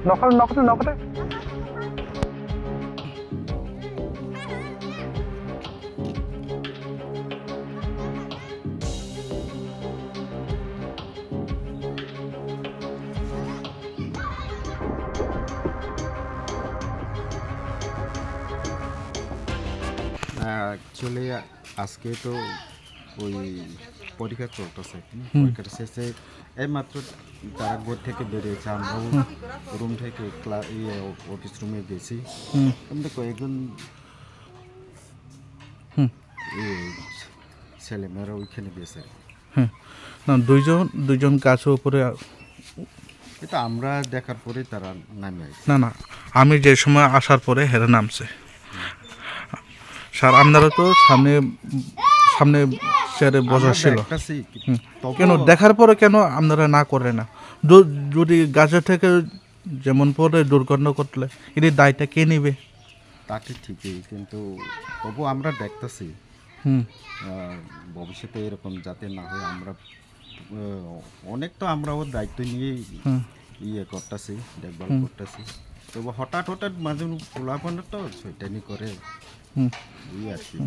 নকলে নকলে নকলে অ্যাকচুয়ালি আজকে তো ওই পরীক্ষা চলতেছে পরীক্ষাটা শেষে এইমাত্র তারা ঘর থেকে বেরিয়েছে আমরাও রুম থেকে অফিস রুমে গেছি আমরা কয়েকজন ছেলেমেয়েরা ওইখানে গেছে না দুইজন গাছের উপরে এটা আমরা দেখার পরে তারা নামে আসে না আমি যে সময় আসার পরে হেরে নামছে স্যার আপনারা তো সামনে চেয়ারে বসা ছিল কেন দেখার পরে কেন আপনারা না করে না যদি গাছের থেকে যেমন পরে দুর্ঘটনা ঘটলে এর দায়টা কে নেবে তাকে ঠিকই কিন্তু তবু আমরা দেখতেছি ভবিষ্যতে এরকম যাতে না হয় আমরা অনেক তো আমরা ওর দায়িত্ব নিয়ে করতেছি দেখভাল করতেছি তবু হঠাৎ মাঝে পোলাপনের তো সেটাই করে আর কি